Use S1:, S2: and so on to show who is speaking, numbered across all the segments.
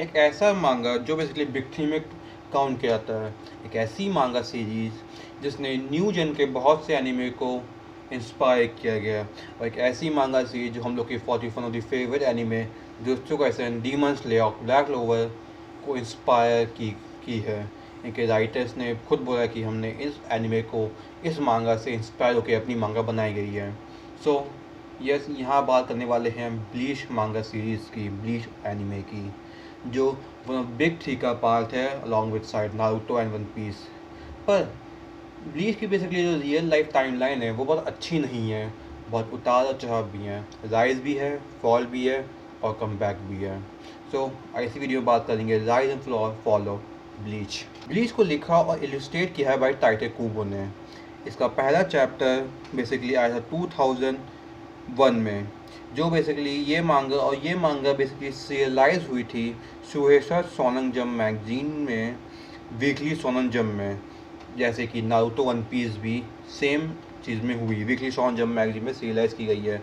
S1: एक ऐसा मांगा जो बेसिकली बिग थ्री में काउंट किया जाता है, एक ऐसी मांगा सीरीज़ जिसने न्यू जेन के बहुत से एनिमे को इंस्पायर किया गया, और एक ऐसी मांगा सीरीज जो हम लोग की 41 ऑफ द फेवरेट एनिमे दोस्तों का ऐसे डीमन स्लेयर ब्लैक क्लोवर को इंस्पायर की है। इनके राइटर्स ने खुद बोला कि हमने इस एनिमे को इस मांगा से इंस्पायर होकर अपनी मांगा बनाई गई है। सो यस, यहाँ बात करने वाले हैं ब्लीच मांगा सीरीज़ की, ब्लीच एनिमे की, जो वन ऑफ बिग थ्री का पार्ट है along with side Naruto and One Piece. पर ब्लीच की बेसिकली जो रियल लाइफ टाइमलाइन है वो बहुत अच्छी नहीं है, बहुत उतार और चढ़ाव भी हैं, राइज भी है, फॉल भी है और कम बैक भी है। सो ऐसी वीडियो में बात करेंगे rise and fall of bleach. Bleach को लिखा और इलस्ट्रेट किया है बाय टाइटे कुबो ने। इसका पहला चैप्टर बेसिकली आया था 2001 में, जो बेसिकली ये मांगा बेसिकली सीरियलाइज हुई थी शुहेशा सोनन जंप मैगजीन में, वीकली सोनन जंप में, जैसे कि नारुतो वन पीस भी सेम चीज़ में हुई, वीकली सोनन जंप मैगजीन में सीरियलाइज की गई है।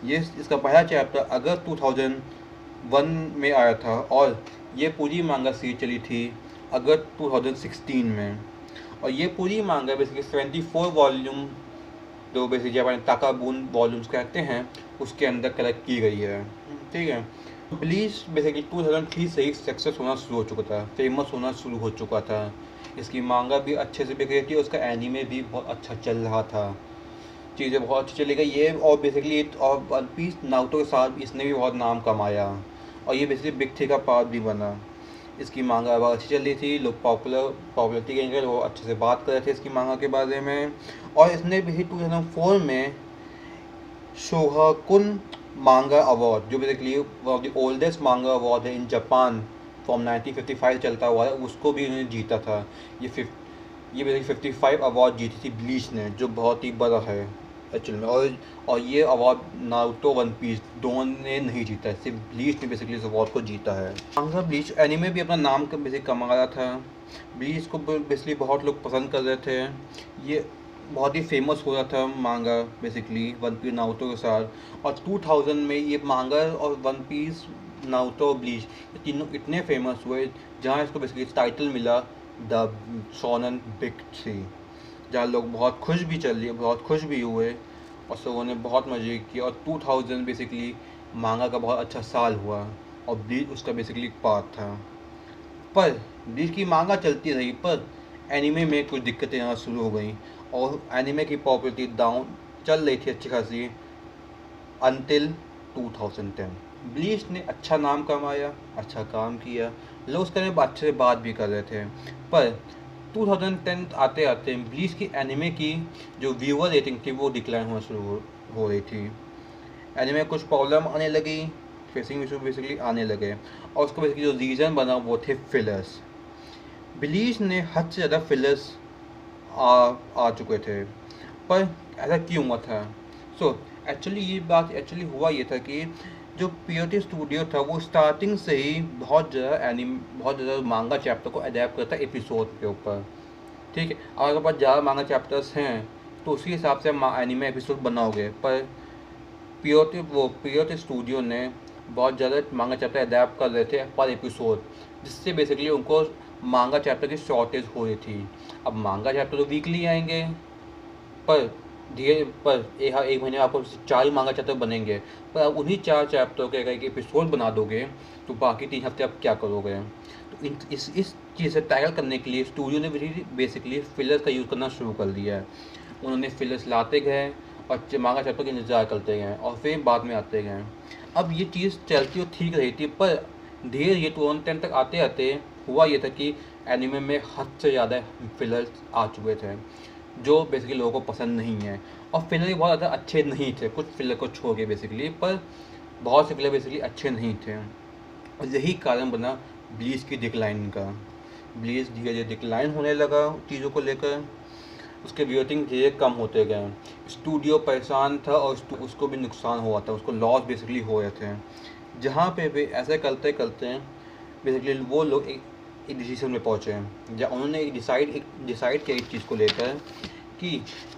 S1: ये इसका पहला चैप्टर अगस्त 2001 में आया था और ये पूरी मांगा सीरीज चली थी अगस्त 2016 में। और ये पूरी मांगा बेसिकली 74 वॉल्यूम, जो बेसिकली अपन ताकाबून वॉल्यूम्स कहते हैं, उसके अंदर कलेक्ट की गई है। ठीक है, ब्लीच बेसिकली 2003 से ही सक्सेस होना शुरू हो चुका था, फेमस होना शुरू हो चुका था। इसकी मांगा भी अच्छे से बिक रही थी, उसका एनीमे भी बहुत अच्छा चल रहा था, चीज़ें बहुत अच्छी चली गई ये। और बेसिकली और वन पीस नारुतो के साथ इसने भी बहुत नाम कमाया और ये बेसिकली बिग थ्री का पार्ट भी बना। इसकी मांगा बहुत अच्छी चल रही थी, लोग पॉपुलरिटी के लिए वो अच्छे से बात कर रहे थे इसकी मांगा के बारे में। और इसने भी 2004 में शोहाकुन मांगा अवार्ड, जो basically one of the oldest मांगा अवार्ड है इन जापान, फ्रॉम 1955 चलता हुआ है, उसको भी उन्होंने जीता था। ये बेसिकली 55 अवार्ड जीती थी ब्लीच ने, जो बहुत ही बड़ा है एक्चुअल में। और ये अवार्ड नारुतो वन पीस दोनों ने नहीं जीता है, सिर्फ ब्लीच ने बेसिकली इस अवार्ड को जीता है। मांगा ब्लीच एनीमे भी अपना नाम बेसिकली कमा रहा था, ब्लीच को बेसिकली बहुत लोग पसंद कर रहे थे, ये बहुत ही फेमस हो रहा था मांगा बेसिकली वन पीस नारुतो के साथ। और 2000 में ये मांगा और वन पीस नारुतो और ब्लीच ये तीनों इतने फेमस हुए जहाँ इसको बेसिकली टाइटल मिला द शोनन बिग थ्री, जहाँ लोग बहुत खुश भी हुए और सबों ने बहुत मज़े किए। और 2000 बेसिकली मांगा का बहुत अच्छा साल हुआ और ब्लीच उसका बेसिकली पार्ट था। पर ब्लीच की मांगा चलती रही, पर एनीमे में कुछ दिक्कतें यहाँ शुरू हो गई और एनीमे की पॉपुलरिटी डाउन चल रही थी अच्छी खासी अनटिल 2010। ब्लीच ने अच्छा नाम कमाया, अच्छा काम किया, लोग उसके बारे में अच्छे से बात भी कर रहे थे। पर 2010 आते आते ब्लीच की एनीमे की जो व्यूअर रेटिंग थी वो डिक्लाइन होना शुरू हो रही थी। एनीमे में कुछ प्रॉब्लम आने लगी, फेसिंग इशू बेसिकली आने लगे, और उसका बेसिकली जो रीज़न बना वो थे फिलर्स। ब्लीच ने हद से ज़्यादा फिलर्स आ चुके थे, पर ऐसा क्यों हुआ था? एक्चुअली ये बात हुआ ये था कि जो पीओटी स्टूडियो था वो स्टार्टिंग से ही बहुत ज़्यादा मांगा चैप्टर को अडेप्ट करता है एपिसोड के ऊपर। ठीक है, अगर पास ज़्यादा मांगा चैप्टर्स हैं तो उसी हिसाब से एनीमे एपिसोड बनाओगे, पर पीओटी स्टूडियो ने बहुत ज़्यादा मांगा चैप्टर अडेप्ट कर रहे थे पर एपिसोड, जिससे बेसिकली उनको मांगा चैप्टर की शॉर्टेज हो रही थी। अब मांगा चैप्टर तो वीकली आएंगे, पर एक महीने में आपको 4 मांगा चैप्टर बनेंगे, पर आप उन्हीं 4 चैप्टर के अगर एक एपिसोड बना दोगे तो बाकी 3 हफ्ते आप क्या करोगे? तो इस चीज़ से टैकल करने के लिए स्टूडियो ने भी बेसिकली फिलर्स का यूज़ करना शुरू कर दिया है। उन्होंने फिलर्स लाते गए और मांगा चैप्टर का इंतजार करते गए और फिर बाद में आते गए। अब ये चीज़ चलती और ठीक रही थी, पर धीरे धीरे 2010 तक आते आते हुआ ये था कि एनीमे में हद से ज़्यादा फिलर्स आ चुके थे, जो बेसिकली लोगों को पसंद नहीं है। और फिलर भी बहुत ज़्यादा अच्छे नहीं थे, कुछ फिलर को छोड़ के बेसिकली, पर बहुत से फिलर बेसिकली अच्छे नहीं थे, और यही कारण बना ब्लीच की डिक्लाइन का। ब्लीच धीरे धीरे डिक्लाइन होने लगा चीज़ों को लेकर, उसके व्यूअर्स धीरे कम होते गए, स्टूडियो परेशान था और उसको भी नुकसान हुआ था, उसको लॉस बेसिकली हो रहे थे। जहाँ पे भी ऐसे करते करते बेसिकली वो लोग एक डिसीजन में पहुँचे हैं, जहाँ उन्होंने एक डिसाइड किया इस चीज़ को लेकर कि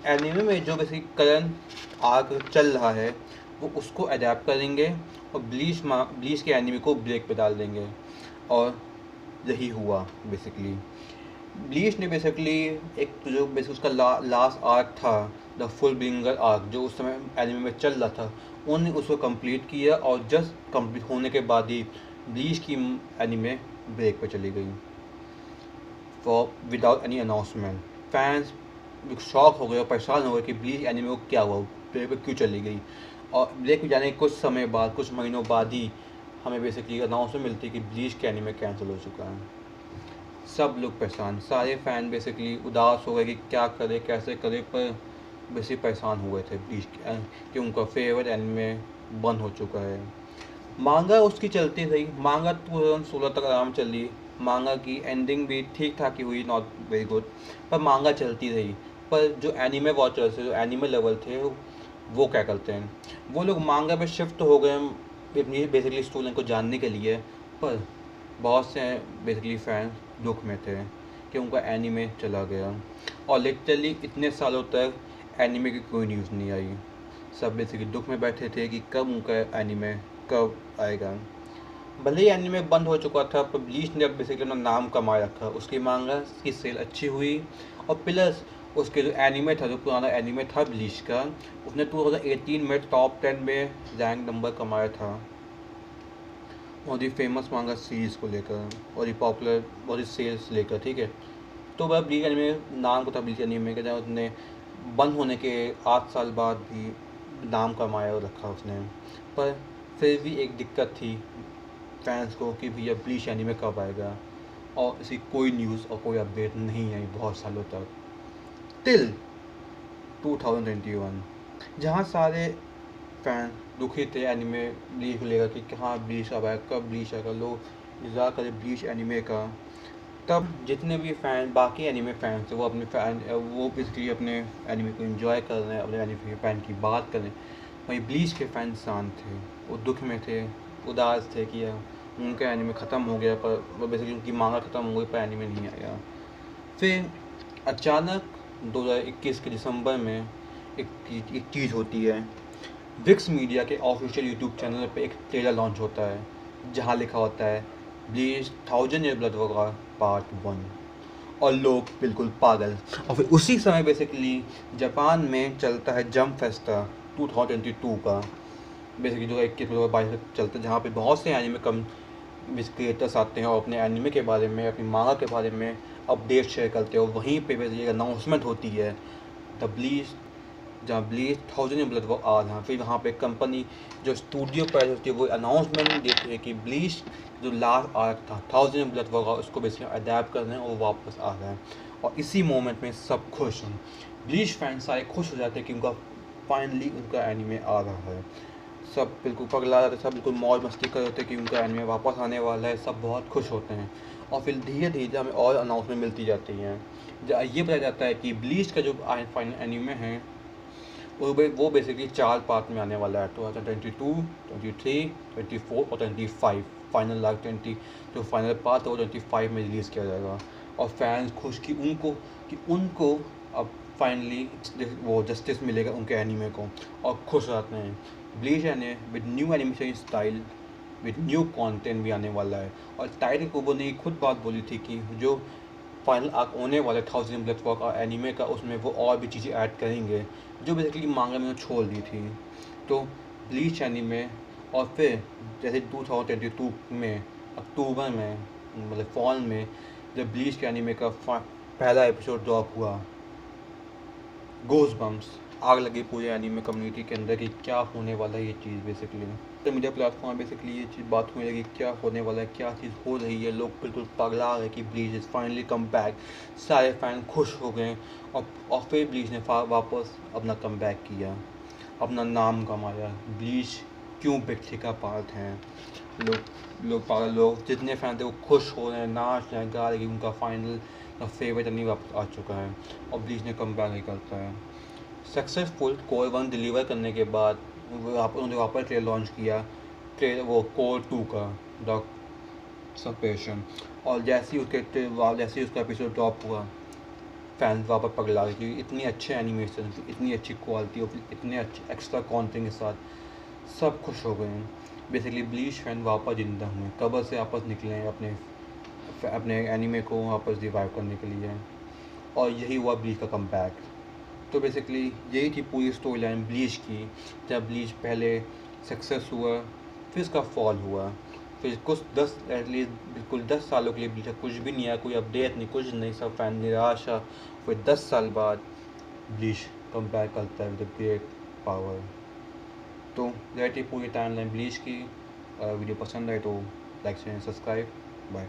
S1: एनीमे में जो बेसिकली करंट आग चल रहा है वो उसको अडेप्ट करेंगे और ब्लीच के एनीमे को ब्रेक पे डाल देंगे। और यही हुआ बेसिकली। ब्लीच ने बेसिकली एक तो जो बेसिक उसका लास्ट आर्क था, द फुल ब्रिंगर आर्क, जो उस समय एनिमे में चल रहा था, उन्होंने उसको कंप्लीट किया और जस्ट कंप्लीट होने के बाद ही ब्लीच की एनिमे ब्रेक पे चली गई for without any announcement. Fans shock हो गए और परेशान हो गए कि ब्लीच एनिमे को क्या हुआ, ब्रेक पे क्यों चली गई। और ब्रेक में जाने के कुछ समय बाद, कुछ महीनों बाद ही हमें बेसिकली अनाउंसमेंट मिलती है कि ब्लीच के एनिमे कैंसिल हो चुका है। सब लोग परेशान, सारे फ़ैन बेसिकली उदास हो गए कि क्या करें कैसे करें, पर बेसिकली परेशान हुए थे ब्लीच कि उनका फेवरेट एनिमे बंद हो चुका है। मांगा उसकी चलती रही, मांगा 2016 तक आराम चली, मांगा की एंडिंग भी ठीक ठाक ही हुई, नॉट वेरी गुड, पर मांगा चलती रही। पर जो एनिमे वॉचर्स थे, जो एनिमे लेवल थे, वो क्या करते हैं, वो लोग मांगा पे शिफ्ट हो गए बेसिकली स्टोरी को जानने के लिए। पर बहुत से बेसिकली फैंस दुख में थे कि उनका एनिमे चला गया और लिटरली इतने सालों तक एनिमे की कोई न्यूज़ नहीं आई। सब बेसिकली दुख में बैठे थे कि कब उनका एनिमे कब आएगा। भले ही एनिमे बंद हो चुका था, पर ब्लीच ने अब बेसिकली अपना नाम कमा रखा, उसकी मांगा की सेल अच्छी हुई और प्लस उसके जो एनिमे था, जो पुराना एनिमे था ब्लीच का, उसने 2018 में टॉप 10 में रैंक नंबर कमाया था और ये फेमस मांगा सीरीज़ को लेकर और ये पॉपुलर बहुत ही सेल्स लेकर, ठीक है। तो वह ब्लीच एनिमे नाम को था ब्लीच एनिमे का, जहाँ उसने बंद होने के 8 साल बाद भी नाम कमाया और रखा उसने। पर फिर भी एक दिक्कत थी फैंस को कि भैया ब्लीच एनिमे कब आएगा, और इसकी कोई न्यूज़ और कोई अपडेट नहीं आई बहुत सालों तक, टिल 2021, जहाँ सारे फैन दुखी थे एनिमे ब्लीच को लेकर कि कहाँ ब्लीच कब आएगा, कब ब्लीच आएगा, लोग इंतज़ार करें ब्लीच एनिमे का। तब जितने भी फ़ैन बाकी एनिमे फ़ैन थे, वो अपने फ़ैन वो बेसिकली अपने एनिमे को एंजॉय कर रहे हैं, अपने एनिमे फ़ैन की बात कर रहे हैं। वहीं ब्लीच के फ़ैन शांत थे, वो दुख में थे, उदास थे कि उनका एनिमे ख़त्म हो गया, पर बेसिकली उनकी मांगा ख़त्म हो गई, पर एनिमे नहीं आया। फिर अचानक 2021 के दिसंबर में एक चीज़ होती है, विक्स मीडिया के ऑफिशियल यूट्यूब चैनल पे एक ट्रेलर लॉन्च होता है जहाँ लिखा होता है bleach 1000 year blood war part 1, और लोग बिल्कुल पागल। और फिर उसी समय बेसिकली जापान में चलता है जंप फेस्टा 2022 का, बेसिकली जो 21-22 तक चलता है, जहाँ पे बहुत से एनिमे कम क्रिएटर्स आते हैं और अपने एनिमे के बारे में, अपनी मांगा के बारे में अपडेट शेयर करते हैं। और वहीं पे बेसिकली अनाउंसमेंट होती है द ब्लीच, जहाँ ब्लीच 1000 ब्लड वॉर आ रहा है। फिर वहाँ पे कंपनी जो स्टूडियो पर होती है वो अनाउंसमेंट देती है कि ब्लीच जो लास्ट आर्क था 1000 ब्लड वॉर, उसको बेसिकली अडेप्ट कर रहे हैं और वो वापस आ रहा है। और इसी मोमेंट में सब खुश हैं, ब्लीच फैंस सारे खुश हो जाते हैं कि उनका फाइनली उनका एनिमे आ रहा है। सब बिल्कुल पगला जाते हैं, सब बिल्कुल मौज मस्ती कर रहे थे कि उनका एनिमे वापस आने वाला है, सब बहुत खुश होते हैं। और फिर धीरे धीरे हमें और अनाउंसमेंट मिलती जाती हैं, ये बताया जाता है कि ब्लीच का जो फाइनल एनिमे है वो बेसिकली 4 पार्ट में आने वाला है, 2022, 23, 24 और 25। फाइनल लास्ट 20 जो फाइनल पार्ट है वो 25 में रिलीज़ किया जाएगा। और फैंस खुश कि उनको अब फाइनली वो जस्टिस मिलेगा उनके एनिमे को, और खुश रहते हैं। Bleach anime with new animation style with new content भी आने वाला है। और टाइटल कुबो ने खुद बात बोली थी कि जो फाइनल आर्क होने वाला 1000 ब्लड वॉर का एनिमे का, उसमें वो और भी चीज़ें ऐड करेंगे जो बेसिकली मांगा में छोड़ दी थी। तो ब्लीच एनिमे, और फिर जैसे 2022 में अक्टूबर में, मतलब फॉल में, जब ब्लीच के एनिमे का पहला एपिसोड ड्रॉप हुआ, गोज़बम्प्स आग लगी पूरे एनिमे कम्युनिटी के अंदर कि क्या होने वाला है ये चीज़। बेसिकली तो मीडिया प्लेटफॉर्म बेसिकली ये चीज़ बात होने लगी क्या होने वाला है, क्या चीज़ हो रही है, लोग बिल्कुल पगला रहे कि bleach is finally come back. सारे फैन खुश हो गए और फिर ब्लीच ने वापस अपना कम बैक किया, अपना नाम कमाया। ब्लीच क्यों बिग का पार्ट हैं, लोग पागल, लोग जितने फैन थे वो खुश हो रहे हैं, नाच रहे हैं, गा रहे कि उनका फाइनल फेवरेट एनिमे वापस आ चुका है और ब्लीच ने कम बैक ही करता है। सक्सेसफुल कोर 1 डिलीवर करने के बाद उन्होंने वापस ट्रेलर लॉन्च किया, वो कोर 2 का द सपेशन। और जैसे ही उसका एपिसोड ड्रॉप हुआ, फैंस वापस पगला गए कि इतनी अच्छे एनिमेशन, इतनी अच्छी क्वालिटी और इतने अच्छे एक्स्ट्रा कंटेंट के साथ सब खुश हो गए हैं। बेसिकली ब्लीच फैन वापस जिंदा हुए, कब्र से वापस निकले हैं अपने एनीमे को वापस रिवाइव करने के लिए, और यही हुआ ब्लीच का कमबैक। तो बेसिकली यही थी पूरी स्टोरी लाइन ब्लीच की। जब ब्लीच पहले सक्सेस हुआ, फिर इसका फॉल हुआ, फिर कुछ 10 एटलीस्ट बिल्कुल 10 सालों के लिए ब्लीच कुछ भी नहीं आया, कोई अपडेट नहीं, कुछ नहीं, सब फैन निराशा। फिर 10 साल बाद ब्लीच कम बैक करता है विद ग्रेट पावर। तो यह थी पूरी टाइम लाइन ब्लीच की। वीडियो पसंद आए तो लाइक शेयर सब्सक्राइब। बाय।